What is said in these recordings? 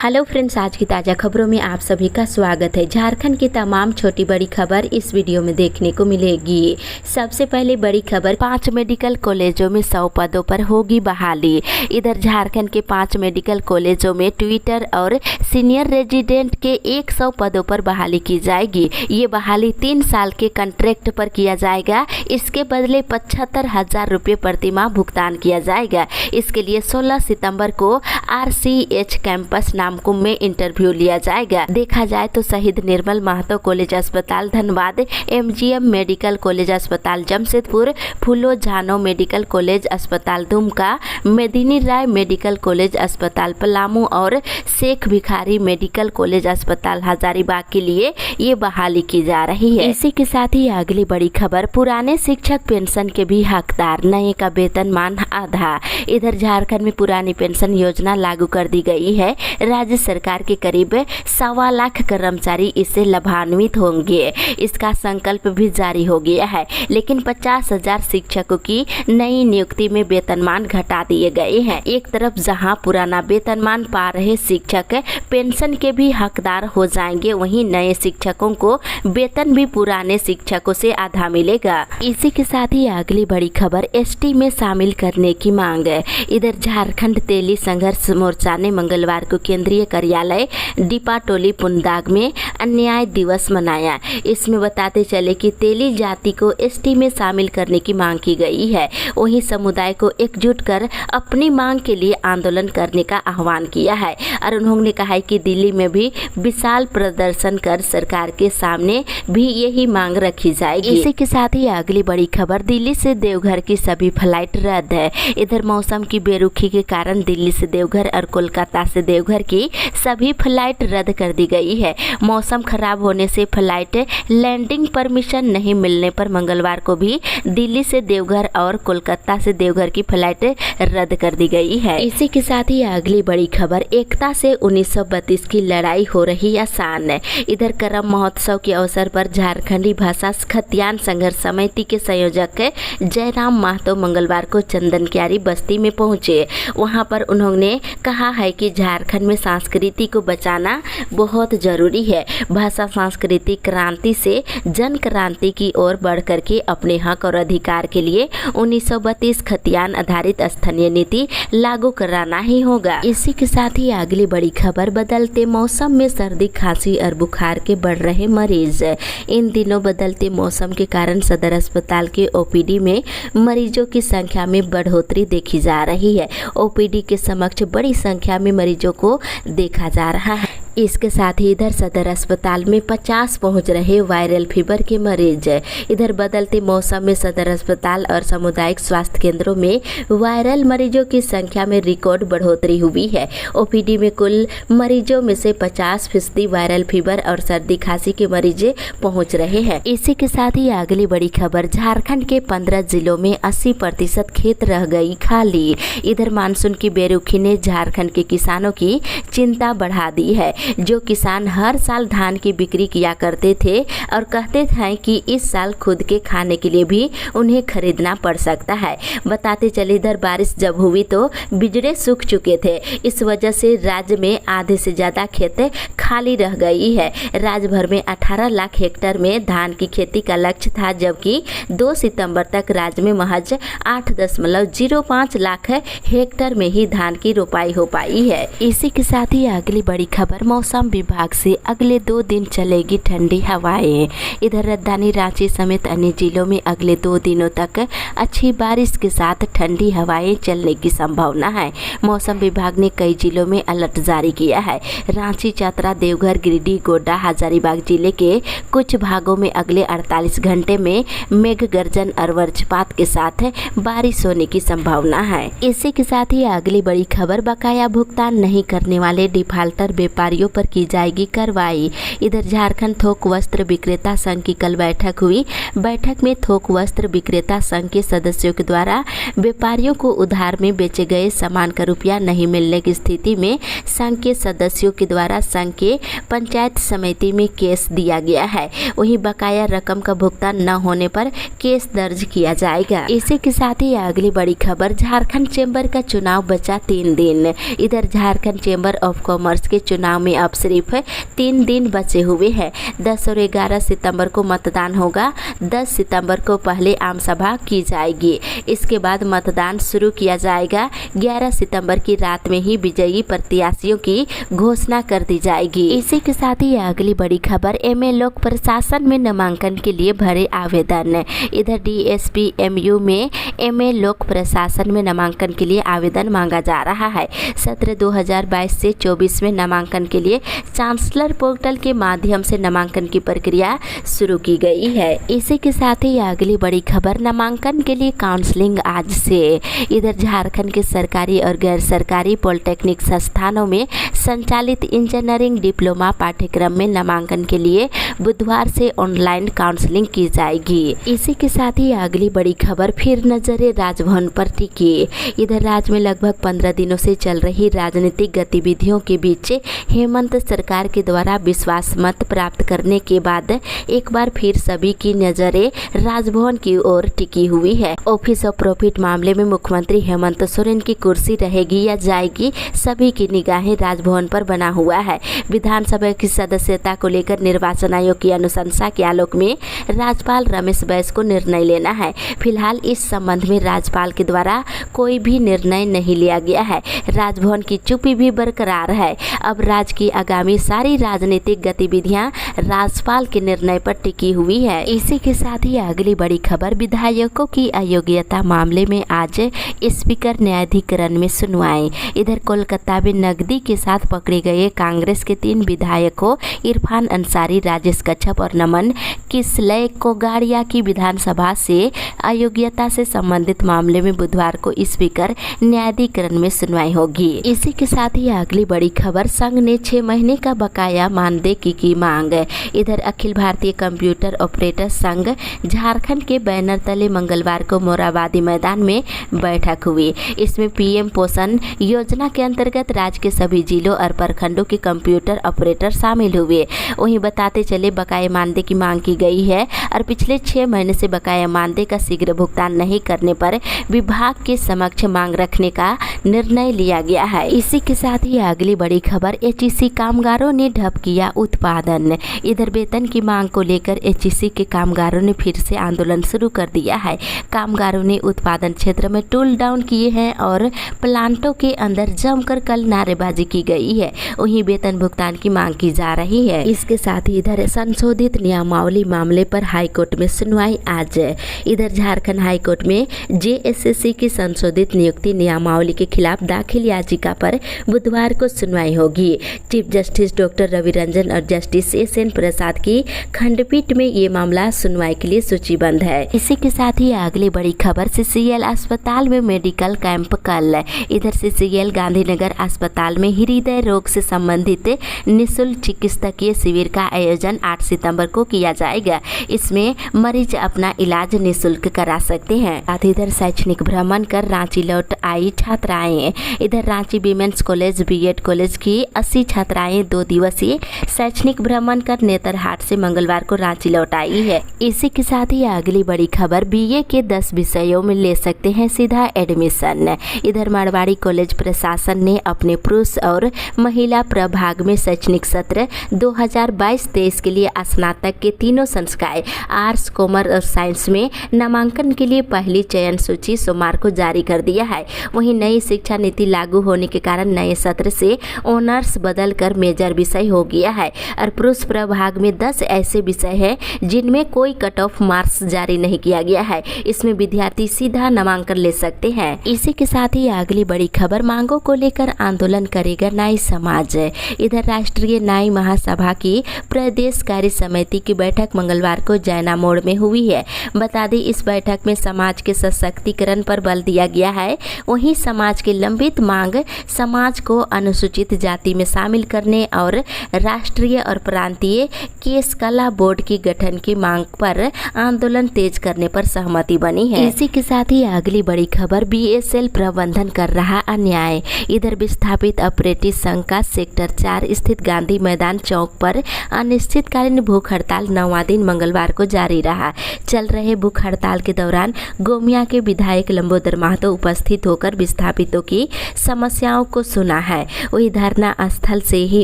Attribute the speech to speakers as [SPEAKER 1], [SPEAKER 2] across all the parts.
[SPEAKER 1] Hello friends, आज की ताज़ा खबरों में आप सभी का स्वागत है। झारखंड की तमाम छोटी बड़ी खबर इस वीडियो में देखने को मिलेगी। सबसे पहले बड़ी खबर, 5 मेडिकल कॉलेजों में 100 पदों पर होगी बहाली। इधर झारखंड के 5 मेडिकल कॉलेजों में ट्विटर और सीनियर रेजिडेंट के 100 पदों पर बहाली की जाएगी। ये बहाली 3 साल के कॉन्ट्रैक्ट पर किया जाएगा। इसके बदले 75,000 रुपये प्रतिमाह भुगतान किया जाएगा। इसके लिए 16 सितंबर को RCH कैंपस नामकुम में इंटरव्यू लिया जाएगा। देखा जाए तो शहीद निर्मल महतो कॉलेज अस्पताल धनबाद, MGM मेडिकल कॉलेज अस्पताल जमशेदपुर, फूलो झानो मेडिकल कॉलेज अस्पताल दुमका, मेदिनी राय मेडिकल कॉलेज अस्पताल पलामू और शेख भिखारी मेडिकल कॉलेज अस्पताल हजारीबाग के लिए ये बहाली की जा रही है। इसी के साथ ही अगली बड़ी खबर, पुराने शिक्षक पेंशन के भी हकदार, नए का वेतनमान आधा। इधर झारखंड में पुरानी पेंशन योजना लागू कर दी गई है। राज्य सरकार के करीब 1.25 लाख कर्मचारी इससे लाभान्वित होंगे। इसका संकल्प भी जारी हो गया है, लेकिन 50,000 शिक्षकों की नई नियुक्ति में वेतनमान घटा दिए गए हैं। एक तरफ जहां पुराना वेतनमान पा रहे शिक्षक पेंशन के भी हकदार हो जाएंगे, वहीं नए शिक्षकों को वेतन भी पुराने शिक्षकों से आधा मिलेगा। इसी के साथ ही अगली बड़ी खबर, ST में शामिल करने की मांग। इधर झारखंड तेली संघर्ष मोर्चा ने मंगलवार को केंद्रीय कार्यालय डिपाटोली पुनदाग में अन्याय दिवस मनाया। इसमें बताते चले कि तेली जाति को ST में शामिल करने की मांग की गई है। वहीं समुदाय को एकजुट कर अपनी मांग के लिए आंदोलन करने का आह्वान किया है और उन्होंने कहा है कि दिल्ली में भी विशाल प्रदर्शन कर सरकार के सामने भी यही मांग रखी जाएगी। इसी के साथ ही अगली बड़ी खबर, दिल्ली से देवघर की सभी फ्लाइट रद्द है। इधर मौसम की बेरुखी के कारण दिल्ली से देवघर और कोलकाता से देवघर की सभी फ्लाइट रद्द कर दी गई है। मौसम खराब होने से फ्लाइट लैंडिंग परमिशन नहीं मिलने पर मंगलवार को भी दिल्ली से देवघर और कोलकाता से देवघर की फ्लाइट रद्द कर दी गई है। इसी के साथ ही अगली बड़ी खबर, एकता से 1932 की लड़ाई हो रही आसान। इधर करम महोत्सव के अवसर पर झारखंडी भाषा खतियान संघर्ष समिति के संयोजक जयराम महतो मंगलवार को चंदन क्यारी बस्ती में पहुंचे। वहां पर उन्होंने कहा है कि झारखंड में संस्कृति को बचाना बहुत जरूरी है। भाषा सांस्कृतिक क्रांति से जन क्रांति की ओर बढ़ करके अपने हक और अधिकार के लिए 1932 खतियान आधारित स्थानीय नीति लागू कराना ही होगा। इसी के साथ ही अगली बड़ी खबर, बदलते मौसम में सर्दी खांसी और बुखार के बढ़ रहे मरीज। इन दिनों बदलते मौसम के कारण सदर अस्पताल के OPD में मरीजों की संख्या में बढ़ोतरी देखी जा रही है। OPD के समक्ष बड़ी संख्या में मरीजों को देखा जा रहा है। इसके साथ ही इधर सदर अस्पताल में 50 पहुंच रहे वायरल फीवर के मरीज। इधर बदलते मौसम में सदर अस्पताल और सामुदायिक स्वास्थ्य केंद्रों में वायरल मरीजों की संख्या में रिकॉर्ड बढ़ोतरी हुई है। OPD में कुल मरीजों में से 50% वायरल फीवर और सर्दी खांसी के मरीज पहुंच रहे हैं। इसी के साथ ही अगली बड़ी खबर, झारखंड के 15 जिलों में 80% खेत रह गई खाली। इधर मानसून की बेरुखी ने झारखंड के किसानों की चिंता बढ़ा दी है। जो किसान हर साल धान की बिक्री किया करते थे और कहते थे कि इस साल खुद के खाने के लिए भी उन्हें खरीदना पड़ सकता है। बताते चले, इधर बारिश जब हुई तो बिजड़े सूख चुके थे। इस वजह से राज्य में आधे से ज़्यादा खेत खाली रह गई है। राज्य भर में 18 लाख हेक्टेयर में धान की खेती का लक्ष्य था, जबकि 2 सितंबर तक राज्य में महज 8.05 लाख हेक्टेयर में ही धान की रोपाई हो पाई है। इसी के साथ ही अगली बड़ी खबर, मौसम विभाग से अगले 2 दिन चलेगी ठंडी हवाएं। इधर राजधानी रांची समेत अन्य जिलों में अगले 2 दिनों तक अच्छी बारिश के साथ ठंडी हवाएं चलने की संभावना है। मौसम विभाग ने कई जिलों में अलर्ट जारी किया है। रांची, चतरा, देवघर, गिरिडीह, गोड्डा, हजारीबाग जिले के कुछ भागों में अगले 48 घंटे में मेघ गर्जन और वज्रपात के साथ बारिश होने की संभावना है। इसी के साथ ही अगली बड़ी खबर, बकाया भुगतान नहीं करने वाले डिफाल्टर व्यापारियों अधिकारियों पर की जाएगी कार्रवाई। इधर झारखंड थोक वस्त्र विक्रेता संघ की कल बैठक हुई। बैठक में थोक वस्त्र विक्रेता संघ के सदस्यों के द्वारा व्यापारियों को उधार में बेचे गए सामान का रुपया नहीं मिलने की स्थिति में संघ के सदस्यों के द्वारा संघ के पंचायत समिति में केस दिया गया है। वहीं बकाया रकम का भुगतान न होने पर केस दर्ज किया जाएगा। इसी के साथ ही अगली बड़ी खबर, झारखंड चेंबर का चुनाव बचा 3 दिन। इधर झारखंड चेंबर ऑफ कॉमर्स के चुनाव में अब सिर्फ 3 दिन बचे हुए हैं। 10 और 11 सितंबर को मतदान होगा। 10 सितंबर को पहले आम सभा की जाएगी। इसके बाद मतदान शुरू किया जाएगा। 11 सितंबर की रात में ही विजयी प्रत्याशियों की घोषणा कर दी जाएगी। इसी के साथ ही अगली बड़ी खबर, एमए लोक प्रशासन में नामांकन के लिए भरे आवेदन। इधर डीएसपी एमयू में एमए लोक प्रशासन में नामांकन के लिए आवेदन मांगा जा रहा है। सत्र 2022 से 24 में नामांकन के लिए चांसलर पोर्टल के माध्यम से नामांकन की प्रक्रिया शुरू की गई है। इसी के साथ ही अगली बड़ी खबर, नामांकन के लिए काउंसलिंग आज से। इधर झारखंड के सरकारी और गैर सरकारी पॉलिटेक्निक संस्थानों में संचालित इंजीनियरिंग डिप्लोमा पाठ्यक्रम में नामांकन के लिए बुधवार से ऑनलाइन काउंसलिंग की जाएगी। इसी के साथ ही अगली बड़ी खबर, फिर नजरे राजभवन पर टिकी। इधर राज्य में लगभग 15 दिनों से चल रही राजनीतिक गतिविधियों के बीच हेमंत सरकार के द्वारा विश्वास मत प्राप्त करने के बाद एक बार फिर सभी की नजरें राजभवन की ओर टिकी हुई है। ऑफिस ऑफ प्रॉफिट मामले में मुख्यमंत्री हेमंत सोरेन की कुर्सी रहेगी या जाएगी, सभी की निगाहें राजभवन पर बना हुआ है। विधानसभा की सदस्यता को लेकर निर्वाचन आयोग की अनुशंसा के आलोक में राज्यपाल रमेश बैस को निर्णय लेना है। फिलहाल इस संबंध में राज्यपाल के द्वारा कोई भी निर्णय नहीं लिया गया है। राजभवन की चुप्पी भी बरकरार है। अब राज्य की आगामी सारी राजनीतिक गतिविधियां राज्यपाल के निर्णय पर टिकी हुई है। इसी के साथ ही अगली बड़ी खबर, विधायकों की अयोग्यता मामले में आज स्पीकर न्यायाधिकरण में सुनवाई। इधर कोलकाता में नकदी के साथ पकड़े गए कांग्रेस के 3 विधायकों इरफान अंसारी, राजेश कच्छप और नमन किसलय कोगाड़िया की विधानसभा से अयोग्यता से संबंधित मामले में बुधवार को स्पीकर न्यायाधिकरण में सुनवाई होगी। इसी के साथ ही अगली बड़ी खबर, संघ ने 6 महीने का बकाया मानदेय की मांग। इधर अखिल भारतीय कंप्यूटर ऑपरेटर संघ झारखंड के बैनर तले मंगलवार को मोराबादी मैदान में बैठक हुई। इसमें पीएम पोषण योजना के अंतर्गत राज्य के सभी जिलों और प्रखंडों के कंप्यूटर ऑपरेटर शामिल हुए। वहीं बताते चले बकाया मानदेय की मांग की गई है और पिछले 6 महीने से बकाया मानदेय का शीघ्र भुगतान नहीं करने पर विभाग के समक्ष मांग रखने का निर्णय लिया गया है। इसी के साथ ही अगली बड़ी खबर, एचईसी कामगारों ने ठप किया उत्पादन। इधर वेतन की मांग को लेकर एचईसी के कामगारों ने फिर से आंदोलन शुरू कर दिया है। कामगारों ने उत्पादन क्षेत्र में टूल डाउन किए हैं और प्लांटों के अंदर जमकर कल नारेबाजी की गई है। वहीं वेतन भुगतान की मांग की जा रही है। इसके साथ ही इधर संशोधित नियमावली मामले पर हाईकोर्ट में सुनवाई आज। इधर झारखंड हाईकोर्ट में जेएसएससी की संशोधित नियुक्ति नियमावली के खिलाफ दाखिल याचिका पर बुधवार को सुनवाई होगी। Chief justice doctor Ravi Ranjan और जस्टिस एसएन प्रसाद की खंडपीठ में ये मामला सुनवाई के लिए सूचीबद्ध है। इसी के साथ ही अगली बड़ी खबर, सीसीएल अस्पताल में मेडिकल कैंप कल। इधर सीसीएल गांधीनगर अस्पताल में हृदय रोग से संबंधित निःशुल्क चिकित्सकीय शिविर का आयोजन 8 सितंबर को किया जाएगा। इसमें मरीज अपना इलाज निःशुल्क करा सकते हैं। साथ इधर शैक्षणिक भ्रमण कर रांची लौट आई छात्राएं। इधर Ranchi women's college BEd college की 80 छात्राएं 2 दिवसीय शैक्षणिक भ्रमण कर नेतरहाट से मंगलवार को रांची लौट आई है। इसी के साथ ही अगली बड़ी खबर, बीए के 10 विषयों में ले सकते हैं सीधा एडमिशन। इधर मारवाड़ी कॉलेज प्रशासन ने अपने पुरुष और महिला प्रभाग में शैक्षणिक सत्र 2022-23 के लिए स्नातक के तीनों संकाय आर्ट्स, कॉमर्स और साइंस में नामांकन के लिए पहली चयन सूची सोमवार को जारी कर दिया है। वहीं नई शिक्षा नीति लागू होने के कारण नए सत्र से ऑनर्स बदलकर मेजर विषय हो गया है और पुरुष प्रभाग में 10 ऐसे विषय हैं जिनमें कोई कट ऑफ मार्क्स जारी नहीं किया गया है। इसमें विद्यार्थी सीधा नामांकन ले सकते हैं। इसी के साथ ही अगली बड़ी खबर, मांगों को लेकर आंदोलन करेगा नाई समाज। इधर राष्ट्रीय नाई महासभा की प्रदेश कार्य समिति की बैठक मंगलवार को जैना मोड़ में हुई है। बता दें, इस बैठक में समाज के सशक्तिकरण पर बल दिया गया है। वहीं समाज के लंबित मांग समाज को अनुसूचित जाति में शामिल शामिल करने और राष्ट्रीय और प्रांतीय केस कला बोर्ड की गठन की मांग पर आंदोलन तेज करने पर सहमति बनी है। इसी के साथ ही अगली बड़ी खबर, BSL प्रबंधन कर रहा अन्याय। इधर विस्थापित ऑपरेटिव संघ का सेक्टर 4 स्थित गांधी मैदान चौक पर अनिश्चितकालीन भूख हड़ताल 9वां दिन मंगलवार को जारी रहा। चल रहे भूख हड़ताल के दौरान गोमिया के विधायक लंबोदर महतो उपस्थित होकर विस्थापितों की समस्याओं को सुना है। वही धरना स्थल से ही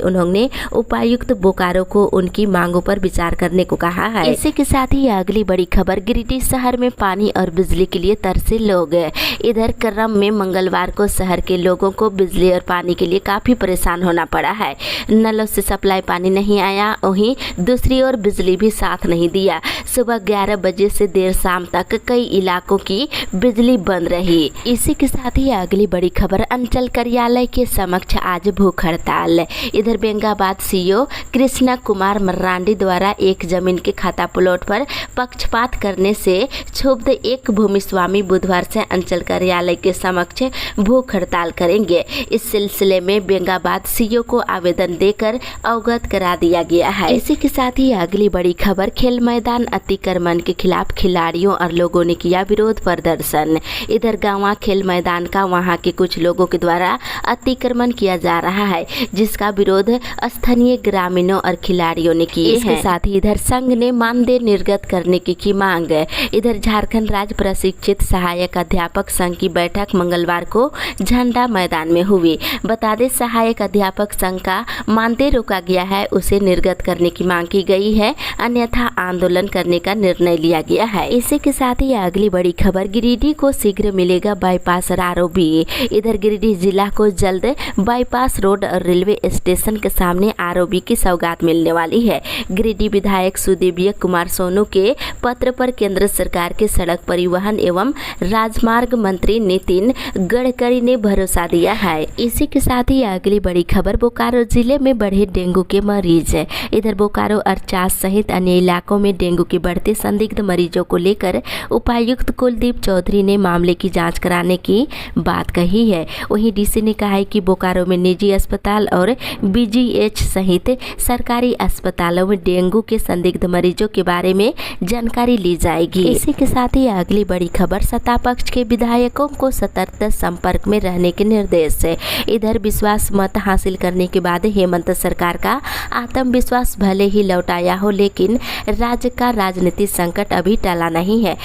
[SPEAKER 1] उन्होंने उपायुक्त बोकारो को उनकी मांगों पर विचार करने को कहा है। इसी के साथ ही अगली बड़ी खबर, गिरिडीह शहर में पानी और बिजली के लिए तरसे लोग। इधर क्रम में मंगलवार को शहर के लोगों को बिजली और पानी के लिए काफी परेशान होना पड़ा है। नलों से सप्लाई पानी नहीं आया, वहीं दूसरी ओर बिजली भी साथ नहीं दिया। सुबह 11 बजे से देर शाम तक कई इलाकों की बिजली बंद रही। इसी के साथ ही अगली बड़ी खबर, अंचल कार्यालय के समक्ष आज भूख हड़ताल। इधर बेंगाबाद सीईओ कृष्णा कुमार मर्रांडी द्वारा एक जमीन के खाता प्लॉट पर पक्षपात करने से क्षुब्ध एक भूमि स्वामी बुधवार से अंचल कार्यालय के समक्ष भूख हड़ताल करेंगे। इस सिलसिले में बेंगाबाद सीईओ को आवेदन देकर अवगत करा दिया गया है। इसी के साथ ही अगली बड़ी खबर, खेल मैदान अतिक्रमण के खिलाफ खिलाड़ियों और लोगों ने किया विरोध प्रदर्शन। इधर गांवा खेल मैदान का वहां के कुछ लोगों के द्वारा अतिक्रमण किया जा रहा है, जिसका विरोध स्थानीय ग्रामीणों और खिलाड़ियों ने किए हैं। इसके साथ ही इधर संघ ने मानदेय निर्गत करने की मांग। इधर झारखंड राज्य प्रशिक्षित सहायक अध्यापक संघ की बैठक मंगलवार को झंडा मैदान में हुई। बता दें, सहायक अध्यापक संघ का मानदेय रोका गया है, उसे निर्गत करने की मांग की गई है, अन्यथा आंदोलन करने का निर्णय लिया गया है। इसी के साथ ही अगली बड़ी खबर, गिरिडीह को शीघ्र मिलेगा बाईपास आरओबी। इधर गिरिडीह जिला को जल्द बाईपास रोड और रेलवे स्टेशन के सामने आरओबी की सौगात मिलने वाली है। गिरिडीह विधायक सुदेवीय कुमार सोनू के पत्र पर केंद्र सरकार के सड़क परिवहन एवं राजमार्ग मंत्री नितिन गडकरी ने भरोसा दिया है। इसी के साथ ही अगली बड़ी खबर, बोकारो जिले में बढ़े डेंगू के मरीज। इधर बोकारो और चास सहित अन्य इलाकों में डेंगू के बढ़ते संदिग्ध मरीजों को लेकर उपायुक्त कुलदीप चौधरी ने मामले की जांच कराने की बात कही है। वहीं डीसी ने कहा है कि बोकारो में निजी अस्पताल और BGH सहित सरकारी अस्पतालों में डेंगू के संदिग्ध मरीजों के बारे में जानकारी ली जाएगी। इसी के साथ ही अगली बड़ी खबर, सत्ता पक्ष के विधायकों को सतर्क संपर्क में रहने के निर्देश। इधर विश्वास मत हासिल करने के बाद हेमंत सरकार का आत्मविश्वास भले ही लौटाया हो, लेकिन राज्य का राजनीतिक संकट अभी टला नहीं है।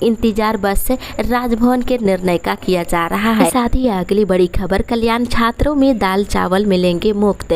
[SPEAKER 1] इंतजार बस राजभवन के निर्णय का किया जा रहा है। साथ ही अगली बड़ी खबर, कल्याण छात्रों में दाल चावल मिलेंगे मुफ्त।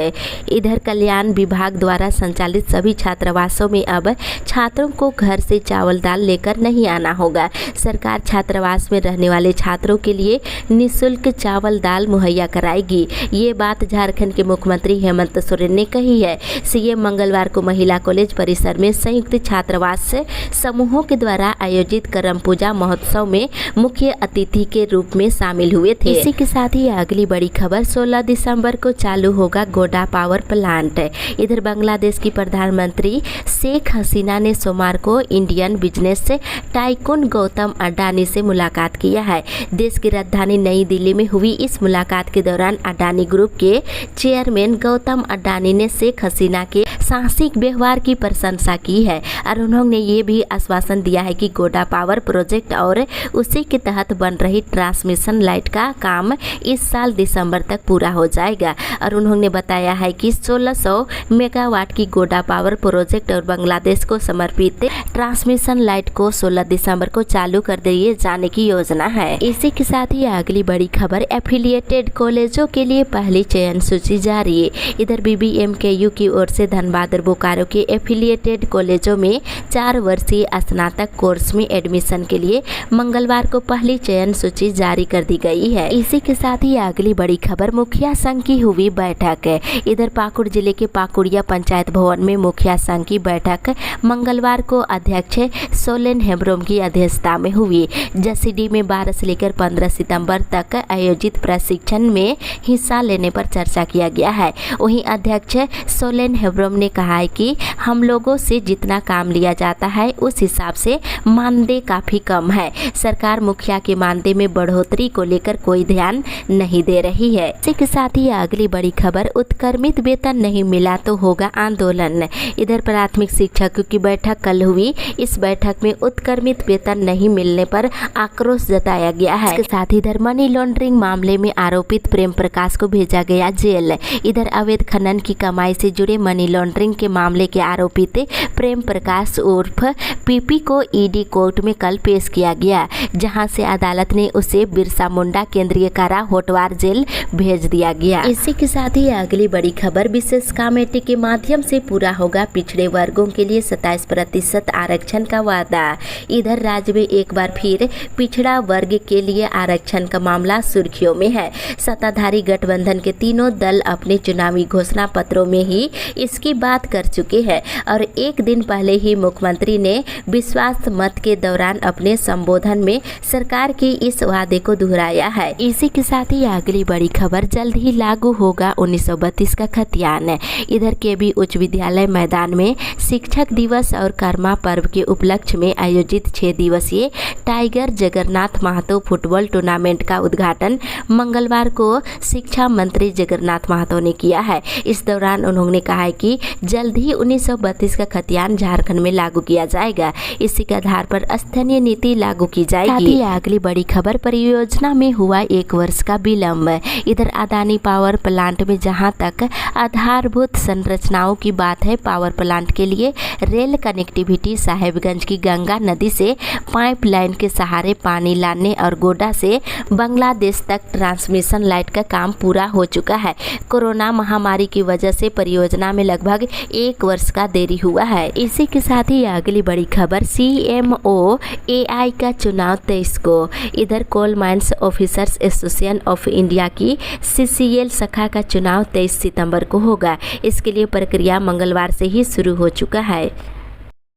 [SPEAKER 1] इधर कल्याण विभाग द्वारा संचालित सभी छात्रावासों में अब छात्रों को घर से चावल दाल लेकर नहीं आना होगा। सरकार छात्रावास में रहने वाले छात्रों के लिए निःशुल्क चावल दाल मुहैया कराएगी। ये बात झारखंड के मुख्यमंत्री हेमंत सोरेन ने कही है। सीएम मंगलवार को महिला कॉलेज परिसर में संयुक्त छात्रावास समूहों के द्वारा आयोजित करम पूजा महोत्सव में मुख्य अतिथि के रूप में शामिल हुए थे। इसी के साथ ही अगली बड़ी खबर, 16 दिसंबर को चालू होगा गोडा पावर प्लांट। इधर बांग्लादेश की प्रधानमंत्री शेख हसीना ने सोमवार को Indian business tycoon Gautam Adani से मुलाकात किया है। देश की राजधानी नई दिल्ली में हुई इस मुलाकात के दौरान अडानी ग्रुप के चेयरमैन गौतम अडानी ने शेख हसीना के साहसिक व्यवहार की प्रशंसा की है और उन्होंने ये भी आश्वासन दिया है कि गोडा पावर प्रोजेक्ट और उसी के तहत बन रही ट्रांसमिशन लाइट का काम इस साल दिसंबर तक पूरा हो जाएगा। और उन्होंने बताया है कि 1600 मेगावाट की गोडा पावर प्रोजेक्ट और बांग्लादेश को समर्पित ट्रांसमिशन लाइट को 16 दिसंबर को चालू कर दिए जाने की योजना है। इसी के साथ ही अगली बड़ी खबर, एफिलिएटेड कॉलेजों के लिए पहली चयन सूची जारी। इधर BBMKU की ओर से धनबाद और बोकारो के एफिलिएटेड कॉलेजों में 4 वर्षीय स्नातक कोर्स में एडमिशन के लिए मंगलवार को पहली चयन सूची जारी कर दी गई है। इसी के साथ ही अगली बड़ी खबर, मुखिया संघ की हुई बैठक। इधर पाकुड़ जिले के पाकुड़िया पंचायत भवन में मुखिया संघ की बैठक मंगलवार को अध्यक्ष सोलेन हेम्ब्रोम की अध्यक्षता में हुई। जसीडी में 12 से लेकर 15 सितंबर तक आयोजित प्रशिक्षण में हिस्सा लेने पर चर्चा किया गया है। वहीं अध्यक्ष सोलेन हेम्ब्रोम ने कहा है कि हम लोगों से जितना काम लिया जाता है उस हिसाब से मानदेय काफ़ी कम है। सरकार मुखिया के मानदेय में बढ़ोतरी को लेकर कोई ध्यान नहीं दे रही है। इसी के साथ ही अगली बड़ी खबर, उत्क्रमित वेतन नहीं मिला तो होगा आंदोलन। इधर प्राथमिक शिक्षकों की बैठक कल हुई। इस बैठक में उत्क्रमित वेतन नहीं मिलने पर आक्रोश जताया गया है। इसके साथ इधर मनी लॉन्ड्रिंग मामले में आरोपित प्रेम प्रकाश को भेजा गया जेल। इधर अवैध खनन की कमाई से जुड़े मनी लॉन्ड्रिंग के मामले के आरोपित प्रेम प्रकाश उर्फ पीपी को ईडी कोर्ट में कल पेश किया गया, जहां से अदालत ने उसे बिरसा मुंडा केंद्रीय कारा होटवार जेल भेज दिया गया। इसी के साथ ही अगली बड़ी खबर, विशेष कमेटी के माध्यम से पूरा होगा पिछड़े वर्गों के लिए 27% आरक्षण का वादा। इधर राज्य में एक बार फिर पिछड़ा वर्ग के लिए आरक्षण का मामला सुर्खियों में है। सत्ताधारी गठबंधन के तीनों दल अपने चुनावी घोषणा पत्रों में ही इसकी बात कर चुके हैं और एक दिन पहले ही मुख्यमंत्री ने विश्वास मत के दौरान अपने संबोधन में सरकार के इस वादे को दोहराया है। इसी के साथ ही अगली बड़ी खबर, जल्द ही लागू होगा 1932 का खतियान। इधर केबी उच्च विद्यालय मैदान में शिक्षक दिवस और कर्मा पर्व के उपलक्ष्य में आयोजित 6 दिवसीय Tiger Jagannath Mahato football tournament का उद्घाटन मंगलवार को शिक्षा मंत्री जगन्नाथ महतो ने किया है। इस दौरान उन्होंने कहा है कि जल्द ही 1932 का खतियान झारखंड में लागू किया जाएगा। इसी के आधार पर स्थानीय नीति लागू की जाएगी। अगली बड़ी खबर, परियोजना में हुआ 1 वर्ष का विलंब। इधर अदानी पावर प्लांट में जहां तक आधारभूत संरचनाओं की बात है, पावर प्लांट के लिए रेल कनेक्टिविटी साहेबगंज की गंगा नदी से पाइपलाइन के सहारे पानी लाने और गोड्डा से बांग्लादेश तक ट्रांसमिशन लाइन का काम पूरा हो चुका है। कोरोना महामारी की वजह से परियोजना में लगभग 1 वर्ष का देरी हुआ है। इसी के साथ ही अगली बड़ी खबर, CMO AI का चुनाव 23 को। इधर coal mines officers association of India की CCL शाखा का चुनाव 23 सितंबर को होगा। इसके लिए प्रक्रिया मंगलवार से ही शुरू हो चुका है।